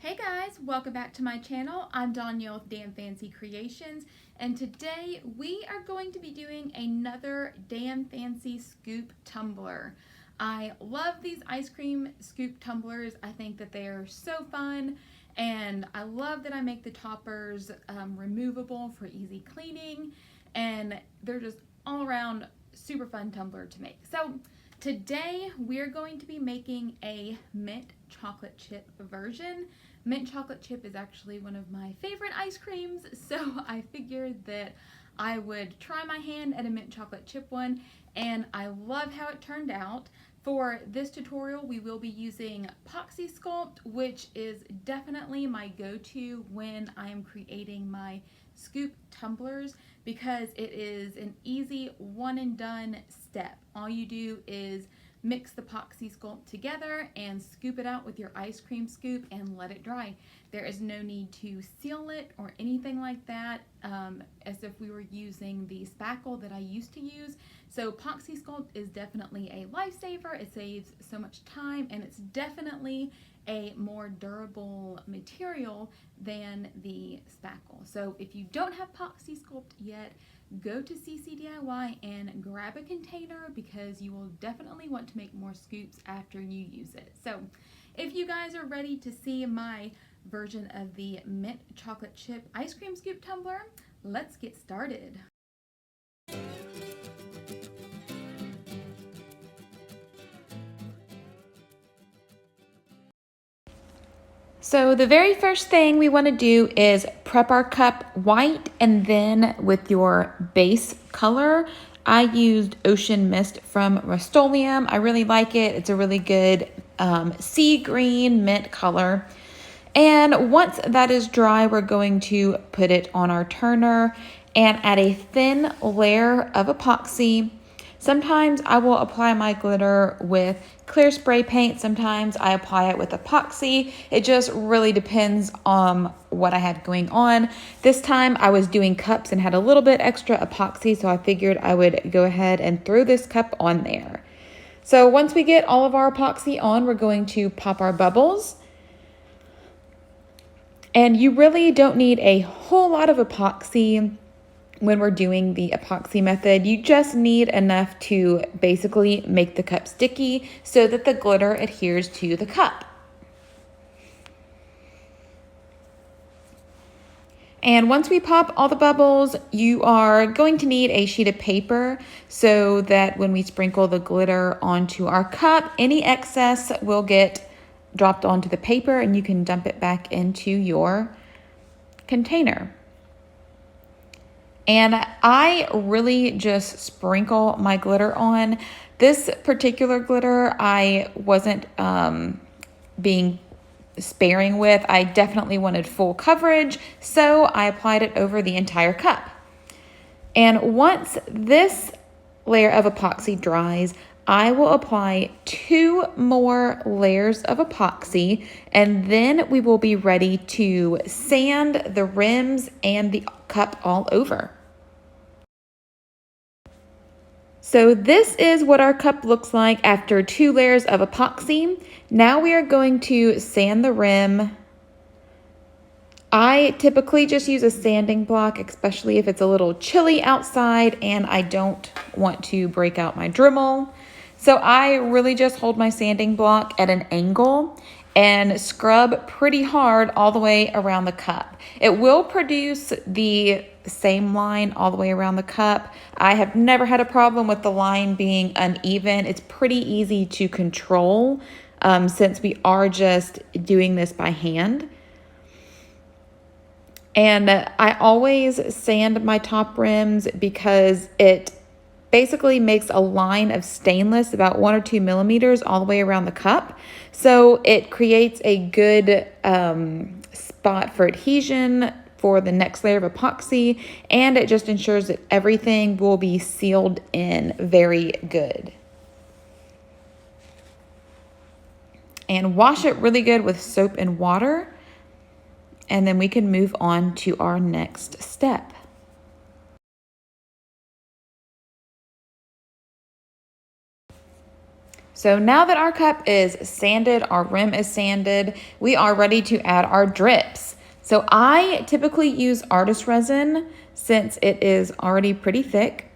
Hey guys, welcome back to my channel. I'm Danielle with Damn Fancy Creations, and today we are going to be doing another Damn Fancy scoop tumbler. I love these ice cream scoop tumblers. I think that they are so fun, and I love that I make the toppers removable for easy cleaning, and they're just all around super fun tumbler to make. So today we're going to be making a mint chocolate chip version. Mint chocolate chip is actually one of my favorite ice creams, so I figured that I would try my hand at a mint chocolate chip one, and I love how it turned out. For this tutorial, we will be using Poxy Sculpt, which is definitely my go-to when I am creating my scoop tumblers because it is an easy one and done step. All you do is mix the Poxy Sculpt together and scoop it out with your ice cream scoop and let it dry. There is no need to seal it or anything like that, as if we were using the spackle that I used to use. So Poxy Sculpt is definitely a lifesaver. It saves so much time, and it's definitely a more durable material than the spackle. So if you don't have Poxy Sculpt yet, go to CCDIY and grab a container because you will definitely want to make more scoops after you use it. So if you guys are ready to see my version of the mint chocolate chip ice cream scoop tumbler, let's get started. So the very first thing we want to do is prep our cup white, and then with your base color, I used Ocean Mist from Rust-Oleum. I really like it. It's a really good sea green mint color. And once that is dry, we're going to put it on our turner and add a thin layer of epoxy. Sometimes I will apply my glitter with clear spray paint. Sometimes I apply it with epoxy. It just really depends on what I had going on. This time I was doing cups and had a little bit extra epoxy, so I figured I would go ahead and throw this cup on there. So once we get all of our epoxy on, we're going to pop our bubbles. And you really don't need a whole lot of epoxy when we're doing the epoxy method. You just need enough to basically make the cup sticky so that the glitter adheres to the cup. And once we pop all the bubbles, you are going to need a sheet of paper so that when we sprinkle the glitter onto our cup, any excess will get dropped onto the paper and you can dump it back into your container. And I really just sprinkle my glitter on. This particular glitter I wasn't being sparing with. I definitely wanted full coverage, so I applied it over the entire cup. And once this layer of epoxy dries, I will apply 2 more layers of epoxy, and then we will be ready to sand the rims and the cup all over. So this is what our cup looks like after 2 layers of epoxy. Now we are going to sand the rim. I typically just use a sanding block, especially if it's a little chilly outside and I don't want to break out my Dremel. So I really just hold my sanding block at an angle and scrub pretty hard all the way around the cup. It will produce the same line all the way around the cup. I have never had a problem with the line being uneven. It's pretty easy to control since we are just doing this by hand. And I always sand my top rims because it basically makes a line of stainless about 1 or 2 millimeters all the way around the cup. So it creates a good spot for adhesion for the next layer of epoxy, and it just ensures that everything will be sealed in very good. And wash it really good with soap and water, and then we can move on to our next step. So now that our cup is sanded, our rim is sanded, we are ready to add our drips. So I typically use artist resin since it is already pretty thick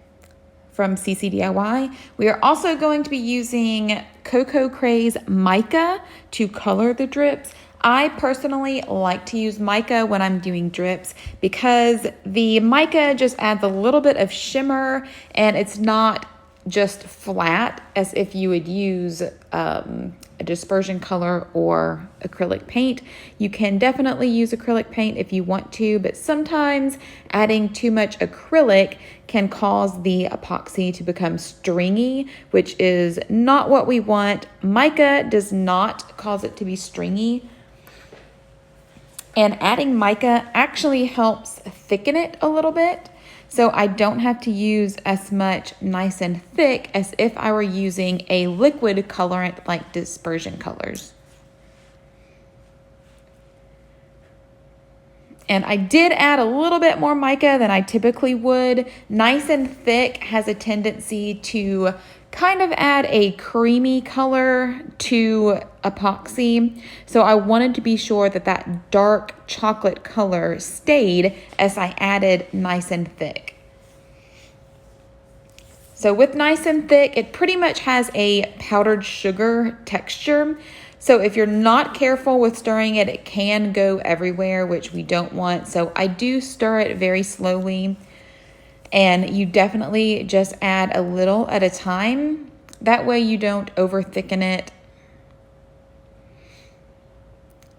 from CCDIY. We are also going to be using Cocoa Craze mica to color the drips. I personally like to use mica when I'm doing drips because the mica just adds a little bit of shimmer and it's not just flat as if you would use a dispersion color or acrylic paint. You can definitely use acrylic paint if you want to, but sometimes adding too much acrylic can cause the epoxy to become stringy, which is not what we want. Mica does not cause it to be stringy. And adding mica actually helps thicken it a little bit. So I don't have to use as much nice and thick as if I were using a liquid colorant like dispersion colors. And I did add a little bit more mica than I typically would. Nice and thick has a tendency to kind of add a creamy color to epoxy. So I wanted to be sure that that dark chocolate color stayed as I added nice and thick. So with nice and thick, it pretty much has a powdered sugar texture. So if you're not careful with stirring it, it can go everywhere, which we don't want. So I do stir it very slowly. And you definitely just add a little at a time. That way you don't over thicken it.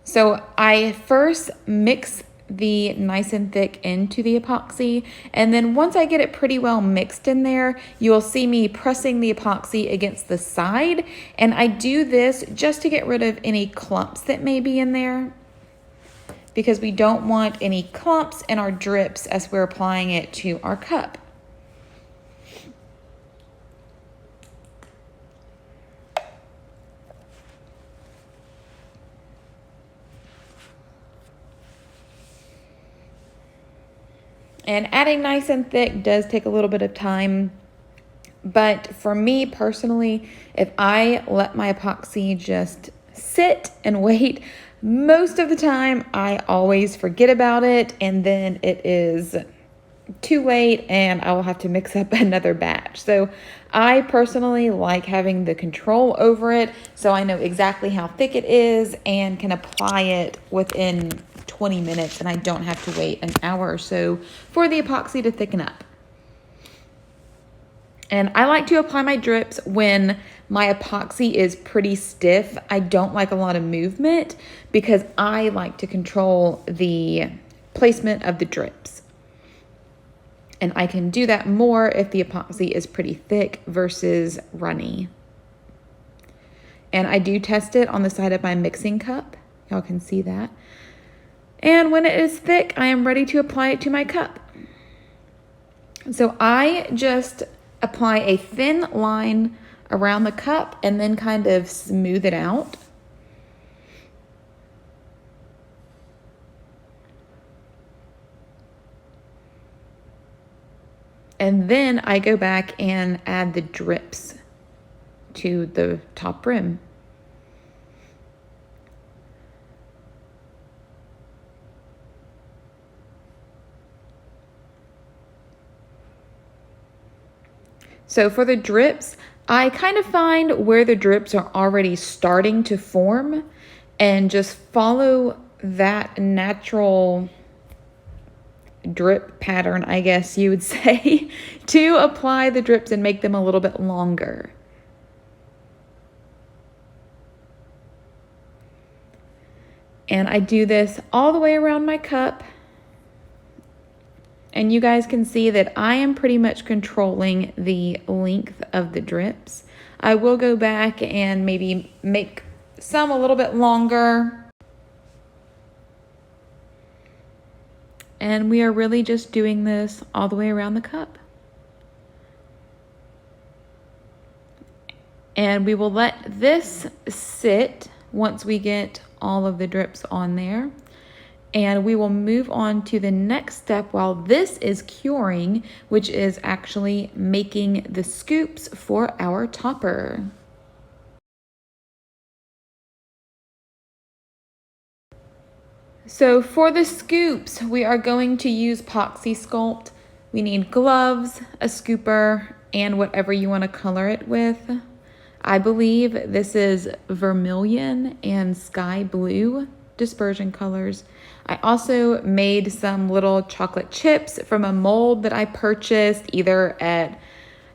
So I first mix the nice and thick into the epoxy. And then once I get it pretty well mixed in there, you will see me pressing the epoxy against the side. And I do this just to get rid of any clumps that may be in there, because we don't want any clumps in our drips as we're applying it to our cup. And adding nice and thick does take a little bit of time. But for me personally, if I let my epoxy just sit and wait, most of the time I always forget about it, and then it is too late and I will have to mix up another batch. So I personally like having the control over it, so I know exactly how thick it is and can apply it within 20 minutes, and I don't have to wait an hour or so for the epoxy to thicken up. And I like to apply my drips when my epoxy is pretty stiff. I don't like a lot of movement because I like to control the placement of the drips. And I can do that more if the epoxy is pretty thick versus runny. And I do test it on the side of my mixing cup. Y'all can see that. And when it is thick, I am ready to apply it to my cup. So I just apply a thin line around the cup and then kind of smooth it out. And then I go back and add the drips to the top rim. So for the drips, I kind of find where the drips are already starting to form and just follow that natural drip pattern, I guess you would say, to apply the drips and make them a little bit longer. And I do this all the way around my cup. And you guys can see that I am pretty much controlling the length of the drips. I will go back and maybe make some a little bit longer. And we are really just doing this all the way around the cup. And we will let this sit once we get all of the drips on there. And we will move on to the next step while this is curing, which is actually making the scoops for our topper. So for the scoops, we are going to use Poxy Sculpt. We need gloves, a scooper, and whatever you want to color it with. I believe this is vermilion and sky blue dispersion colors. I also made some little chocolate chips from a mold that I purchased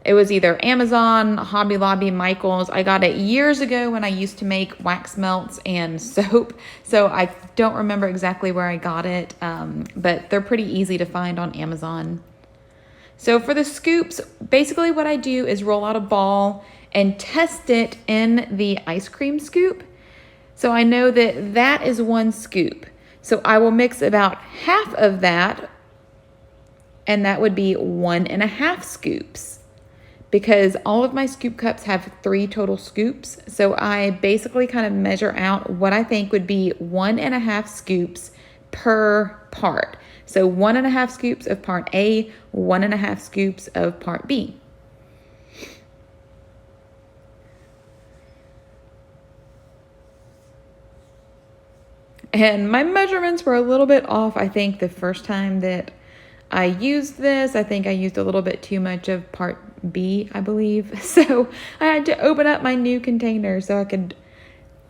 it was either Amazon, Hobby Lobby, Michael's. I got it years ago when I used to make wax melts and soap. So I don't remember exactly where I got it, but they're pretty easy to find on Amazon. So for the scoops, basically what I do is roll out a ball and test it in the ice cream scoop. So I know that that is 1 scoop. So I will mix about half of that, and that would be 1.5 scoops. Because all of my scoop cups have 3 total scoops. So I basically kind of measure out what I think would be 1.5 scoops per part. So 1.5 scoops of part A, 1.5 scoops of part B. And my measurements were a little bit off. I think the first time that I used this, I think I used a little bit too much of part B, I believe. So I had to open up my new container so I could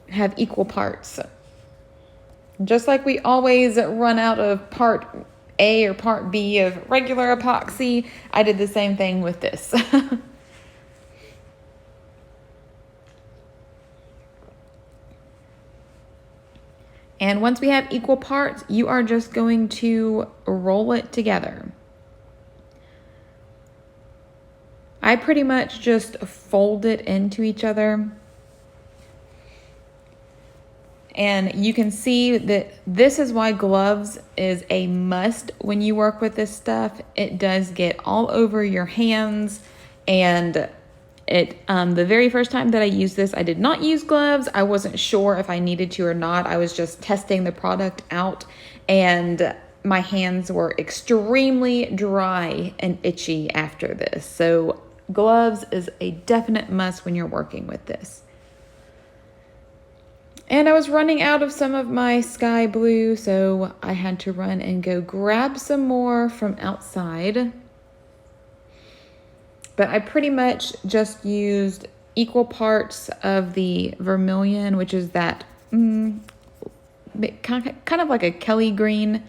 have equal parts. Just like we always run out of part A or part B of regular epoxy, I did the same thing with this. And once we have equal parts, you are just going to roll it together. I pretty much just fold it into each other. And you can see that this is why gloves is a must when you work with this stuff. It does get all over your hands, and the very first time that I used this, I did not use gloves. I wasn't sure if I needed to or not. I was just testing the product out, and my hands were extremely dry and itchy after this. So gloves is a definite must when you're working with this. And I was running out of some of my sky blue, so I had to run and go grab some more from outside. But I pretty much just used equal parts of the vermilion, which is that kind of like a Kelly green,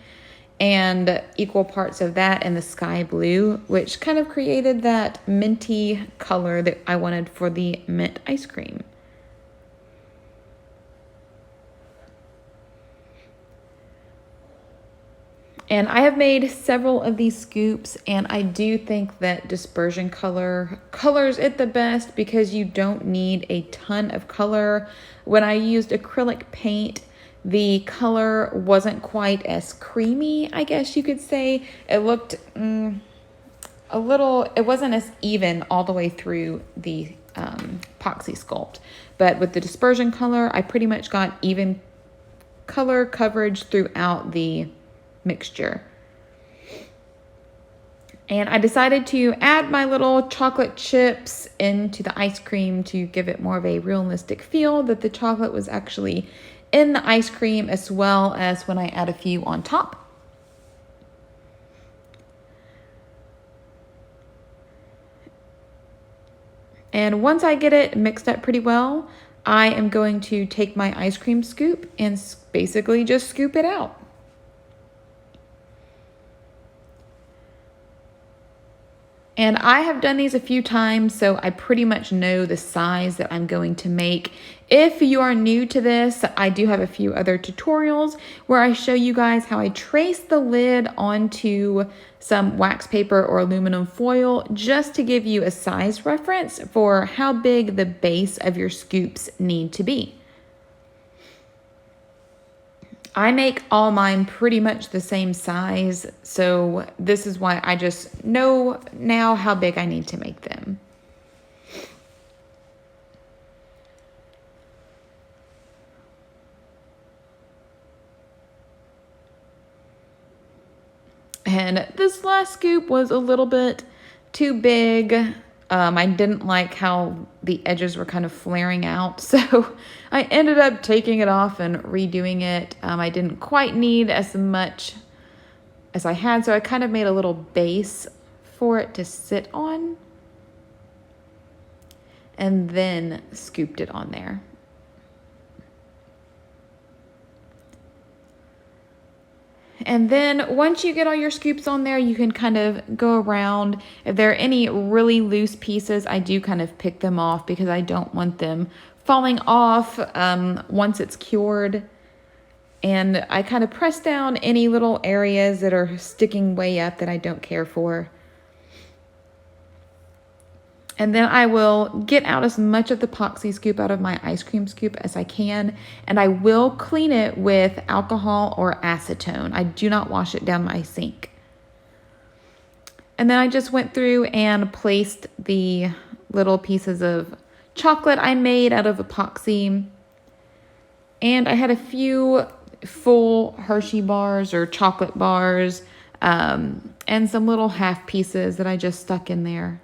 and equal parts of that and the sky blue, which kind of created that minty color that I wanted for the mint ice cream. And I have made several of these scoops, and I do think that dispersion colors it the best because you don't need a ton of color. When I used acrylic paint, the color wasn't quite as creamy, I guess you could say. It looked it wasn't as even all the way through the Poxy Sculpt. But with the dispersion color, I pretty much got even color coverage throughout the mixture. And I decided to add my little chocolate chips into the ice cream to give it more of a realistic feel that the chocolate was actually in the ice cream, as well as when I add a few on top. And once I get it mixed up pretty well, I am going to take my ice cream scoop and basically just scoop it out. And I have done these a few times, so I pretty much know the size that I'm going to make. If you are new to this, I do have a few other tutorials where I show you guys how I trace the lid onto some wax paper or aluminum foil, just to give you a size reference for how big the base of your scoops need to be. I make all mine pretty much the same size, so this is why I just know now how big I need to make them. And this last scoop was a little bit too big. I didn't like how the edges were kind of flaring out, so I ended up taking it off and redoing it. I didn't quite need as much as I had, so I kind of made a little base for it to sit on and then scooped it on there. And then once you get all your scoops on there, you can kind of go around. If there are any really loose pieces, I do kind of pick them off because I don't want them falling off once it's cured. And I kind of press down any little areas that are sticking way up that I don't care for. And then I will get out as much of the Poxy scoop out of my ice cream scoop as I can. And I will clean it with alcohol or acetone. I do not wash it down my sink. And then I just went through and placed the little pieces of chocolate I made out of epoxy. And I had a few full Hershey bars or chocolate bars and some little half pieces that I just stuck in there.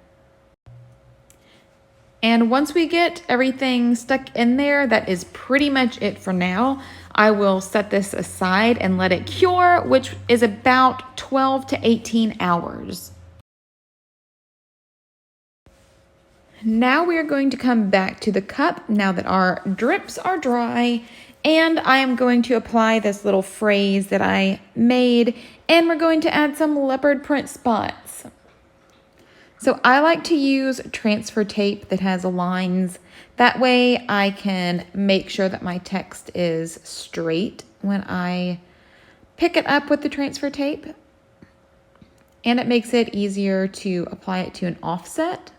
And once we get everything stuck in there, that is pretty much it for now. I will set this aside and let it cure, which is about 12 to 18 hours. Now we are going to come back to the cup now that our drips are dry, and I am going to apply this little phrase that I made, and we're going to add some leopard print spots. So I like to use transfer tape that has lines. That way I can make sure that my text is straight when I pick it up with the transfer tape. And it makes it easier to apply it to an offset.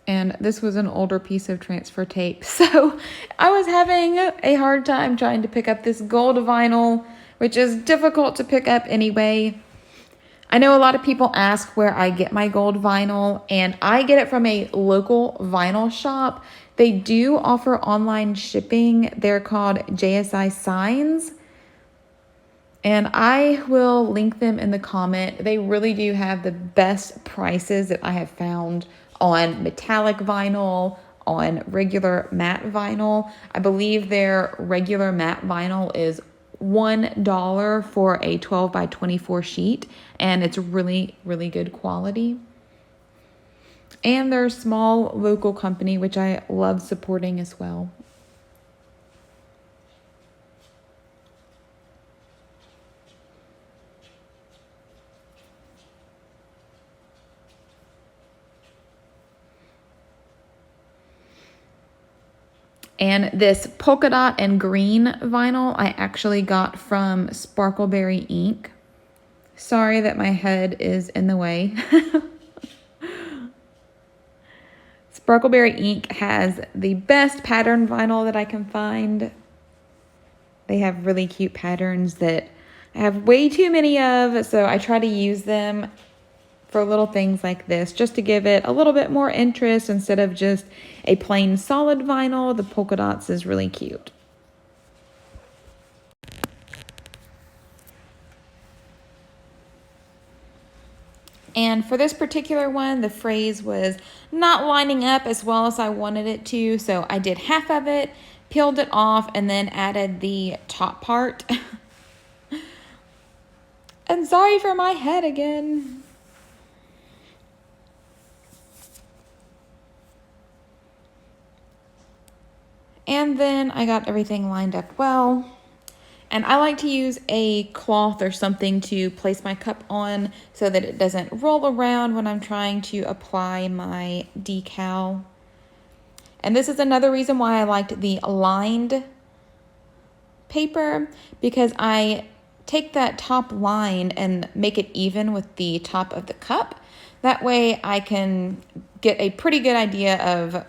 And this was an older piece of transfer tape. So I was having a hard time trying to pick up this gold vinyl, which is difficult to pick up anyway. I know a lot of people ask where I get my gold vinyl, and I get it from a local vinyl shop. They do offer online shipping. They're called JSI Signs, and I will link them in the comment. They really do have the best prices that I have found on metallic vinyl, on regular matte vinyl. I believe their regular matte vinyl is $1 for a 12 by 24 sheet, and it's really, really good quality. And they're a small local company, which I love supporting as well. And this polka dot and green vinyl I actually got from Sparkleberry ink. Sorry that my head is in the way. Sparkleberry ink has the best pattern vinyl that I can find. They have really cute patterns that I have way too many of, so I try to use them for little things like this, just to give it a little bit more interest instead of just a plain solid vinyl. The polka dots is really cute. And for this particular one, the phrase was not lining up as well as I wanted it to, so I did half of it, peeled it off, and then added the top part. And sorry for my head again. And then I got everything lined up well. And I like to use a cloth or something to place my cup on so that it doesn't roll around when I'm trying to apply my decal. And this is another reason why I liked the lined paper, because I take that top line and make it even with the top of the cup. That way I can get a pretty good idea of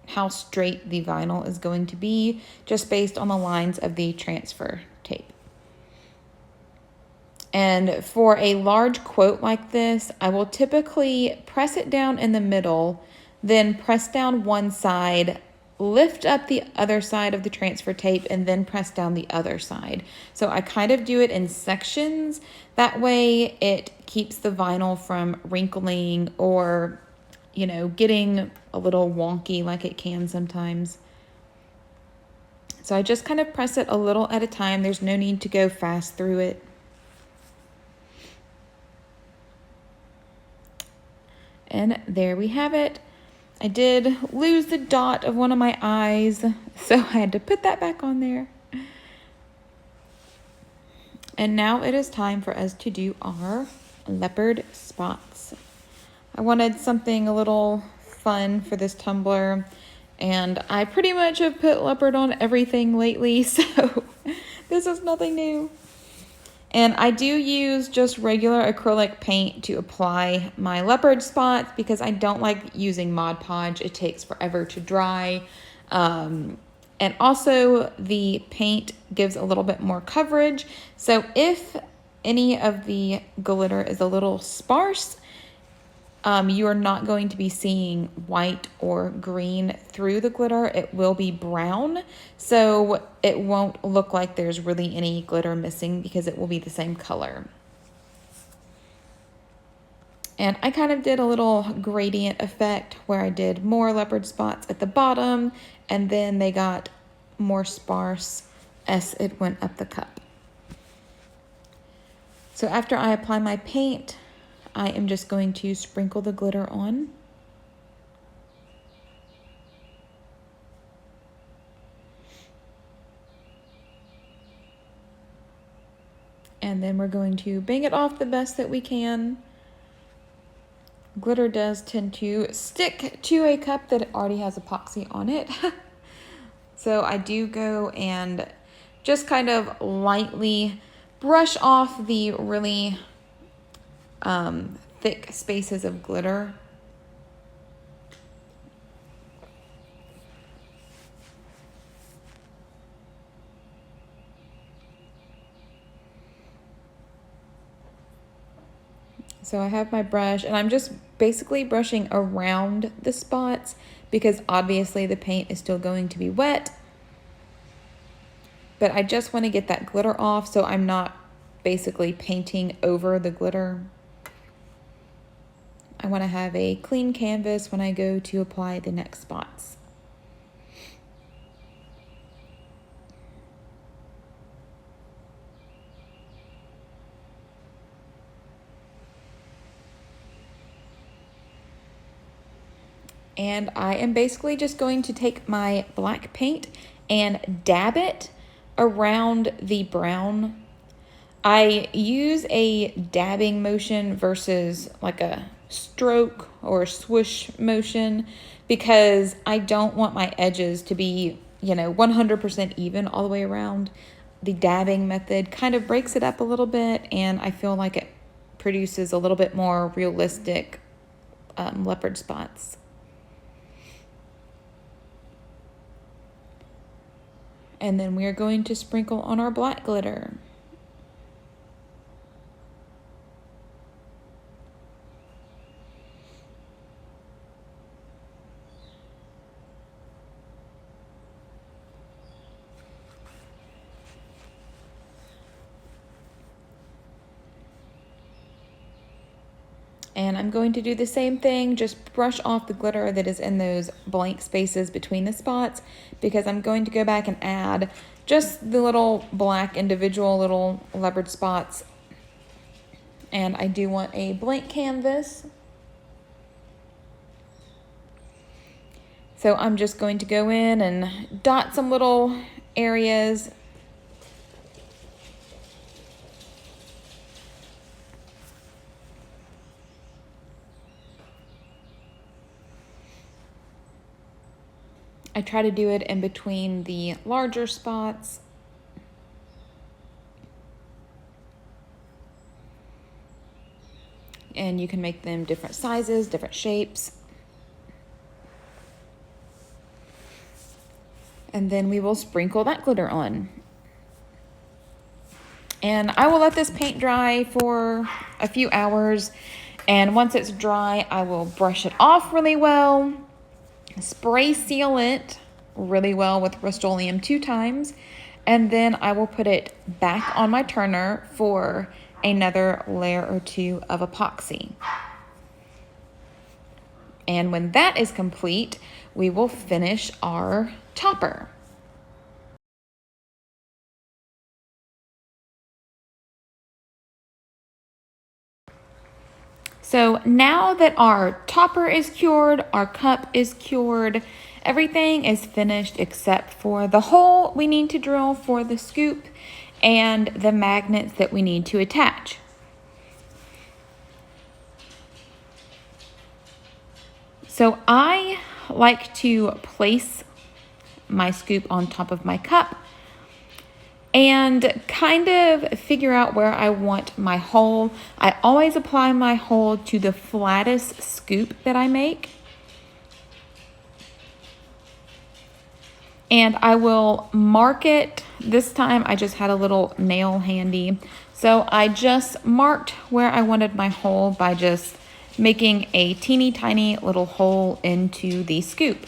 how straight the vinyl is going to be just based on the lines of the transfer tape. And for a large quote like this, I will typically press it down in the middle, then press down one side, lift up the other side of the transfer tape, and then press down the other side. So I kind of do it in sections. That way it keeps the vinyl from wrinkling or, you know, getting a little wonky like it can sometimes. So I just kind of press it a little at a time. There's no need to go fast through it. And there we have it. I did lose the dot of one of my eyes, so I had to put that back on there. And now it is time for us to do our leopard spots. I wanted something a little fun for this tumbler, and I pretty much have put leopard on everything lately, so this is nothing new. And I do use just regular acrylic paint to apply my leopard spots because I don't like using Mod Podge. It takes forever to dry. And also the paint gives a little bit more coverage. So if any of the glitter is a little sparse, you are not going to be seeing white or green through the glitter. It will be brown, so it won't look like there's really any glitter missing because it will be the same color. And I kind of did a little gradient effect where I did more leopard spots at the bottom, and then they got more sparse as it went up the cup. So after I apply my paint, I am just going to sprinkle the glitter on. And then we're going to bang it off the best that we can. Glitter does tend to stick to a cup that already has epoxy on it. So I do go and just kind of lightly brush off the really thick spaces of glitter. So I have my brush and I'm just basically brushing around the spots because obviously the paint is still going to be wet. But I just want to get that glitter off so I'm not basically painting over the glitter. I want to have a clean canvas when I go to apply the next spots. And I am basically just going to take my black paint and dab it around the brown. I use a dabbing motion versus like a stroke or swoosh motion because I don't want my edges to be, you know, 100% even all the way around. The dabbing method kind of breaks it up a little bit, and I feel like it produces a little bit more realistic leopard spots. And then we are going to sprinkle on our black glitter. And I'm going to do the same thing, just brush off the glitter that is in those blank spaces between the spots, because I'm going to go back and add just the little black individual little leopard spots. And I do want a blank canvas. So I'm just going to go in and dot some little areas. I try to do it in between the larger spots. And you can make them different sizes, different shapes. And then we will sprinkle that glitter on. And I will let this paint dry for a few hours. And once it's dry, I will brush it off really well. Spray seal it really well with Rust-Oleum 2 times, and then I will put it back on my turner for another layer or two of epoxy. And when that is complete, we will finish our topper. So now that our topper is cured, our cup is cured, everything is finished except for the hole we need to drill for the scoop and the magnets that we need to attach. So I like to place my scoop on top of my cup and kind of figure out where I want my hole. I always apply my hole to the flattest scoop that I make. And I will mark it. This time I just had a little nail handy. So I just marked where I wanted my hole by just making a teeny tiny little hole into the scoop.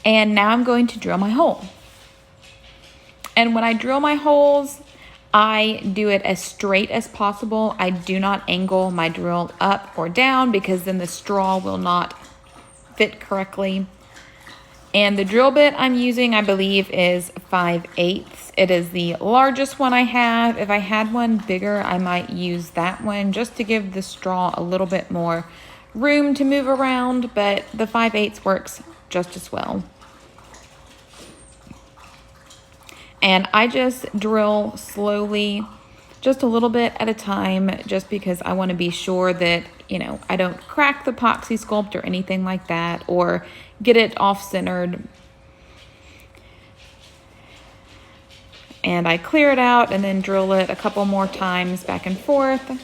And now I'm going to drill my hole. And when I drill my holes, I do it as straight as possible. I do not angle my drill up or down because then the straw will not fit correctly. And the drill bit I'm using, I believe, is 5/8. It is the largest one I have. If I had one bigger, I might use that one just to give the straw a little bit more room to move around, but the 5/8 works just as well. And I just drill slowly, just a little bit at a time, just because I want to be sure that, you know, I don't crack the Poxy Sculpt or anything like that, or get it off-centered. And I clear it out and then drill it a couple more times back and forth.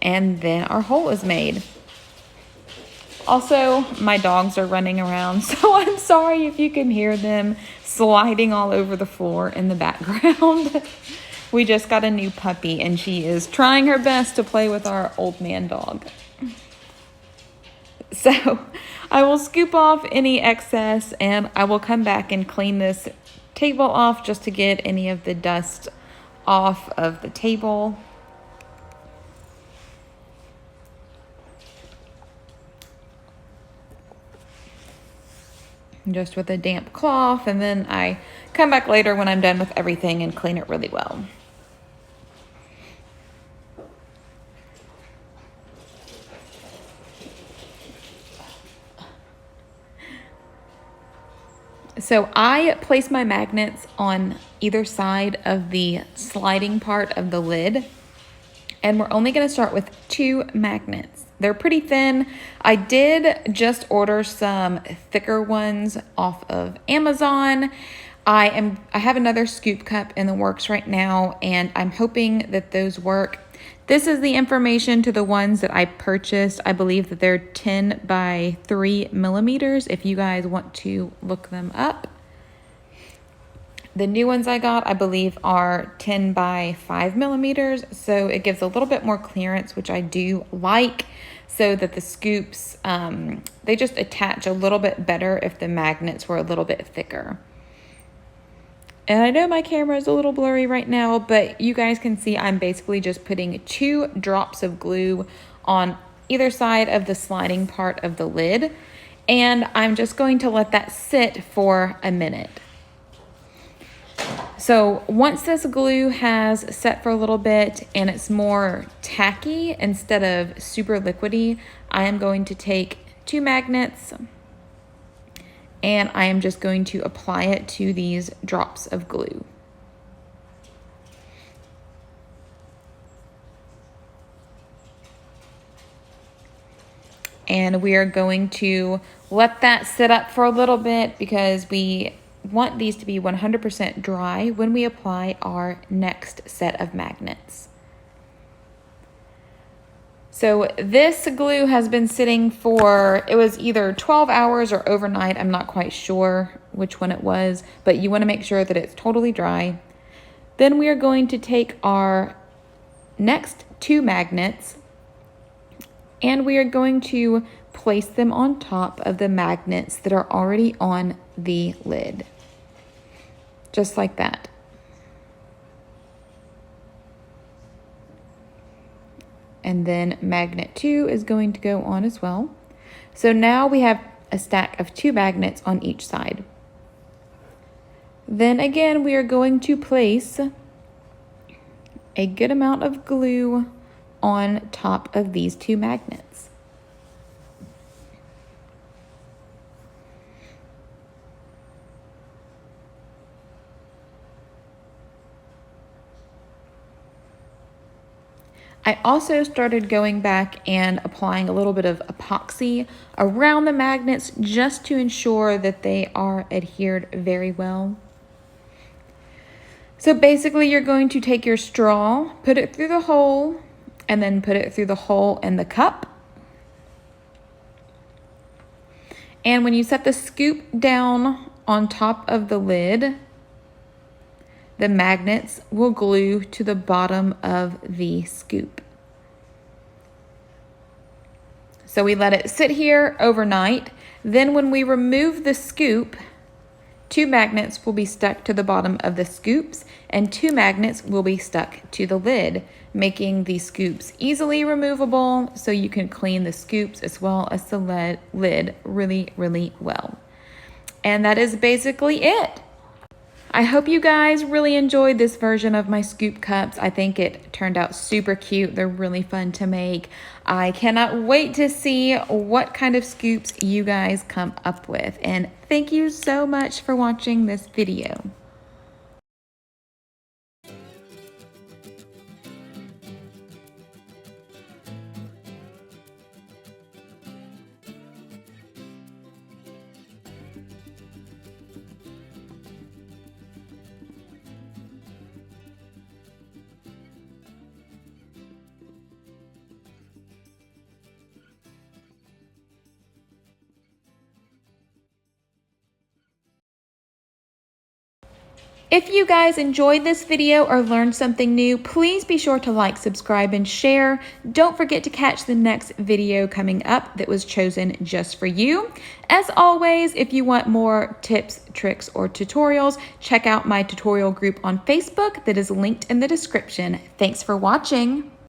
And then our hole is made. Also, my dogs are running around, so I'm sorry if you can hear them sliding all over the floor in the background. We just got a new puppy and she is trying her best to play with our old man dog. So I will scoop off any excess and I will come back and clean this table off just to get any of the dust off of the table. Just with a damp cloth, and then I come back later when I'm done with everything and clean it really well. So I place my magnets on either side of the sliding part of the lid, and we're only going to start with 2 magnets. They're pretty thin. I did just order some thicker ones off of Amazon. I have another scoop cup in the works right now, and I'm hoping that those work. This is the information to the ones that I purchased. I believe that they're 10 by 3 millimeters if you guys want to look them up. The new ones I got, I believe, are 10 by 5 millimeters, so it gives a little bit more clearance, which I do like, so that the scoops, they just attach a little bit better if the magnets were a little bit thicker. And I know my camera is a little blurry right now, but you guys can see I'm basically just putting 2 drops of glue on either side of the sliding part of the lid, and I'm just going to let that sit for a minute. So once this glue has set for a little bit and it's more tacky instead of super liquidy, I am going to take 2 magnets and I am just going to apply it to these drops of glue. And we are going to let that sit up for a little bit because we want these to be 100% dry when we apply our next set of magnets. So this glue has been sitting for, it was either 12 hours or overnight. I'm not quite sure which one it was, but you want to make sure that it's totally dry. Then we are going to take our next 2 magnets and we are going to place them on top of the magnets that are already on the lid. Just like that. And then magnet 2 is going to go on as well. So now we have a stack of 2 magnets on each side. Then again, we are going to place a good amount of glue on top of these 2 magnets. I also started going back and applying a little bit of epoxy around the magnets just to ensure that they are adhered very well. So basically you're going to take your straw, put it through the hole, and then put it through the hole in the cup. And when you set the scoop down on top of the lid, the magnets will glue to the bottom of the scoop. So we let it sit here overnight. Then when we remove the scoop, 2 magnets will be stuck to the bottom of the scoops and 2 magnets will be stuck to the lid, making the scoops easily removable so you can clean the scoops as well as the lid really, really well. And that is basically it. I hope you guys really enjoyed this version of my scoop cups. I think it turned out super cute. They're really fun to make. I cannot wait to see what kind of scoops you guys come up with. And thank you so much for watching this video. If you guys enjoyed this video or learned something new, please be sure to like, subscribe, and share. Don't forget to catch the next video coming up that was chosen just for you. As always, if you want more tips, tricks, or tutorials, check out my tutorial group on Facebook that is linked in the description. Thanks for watching.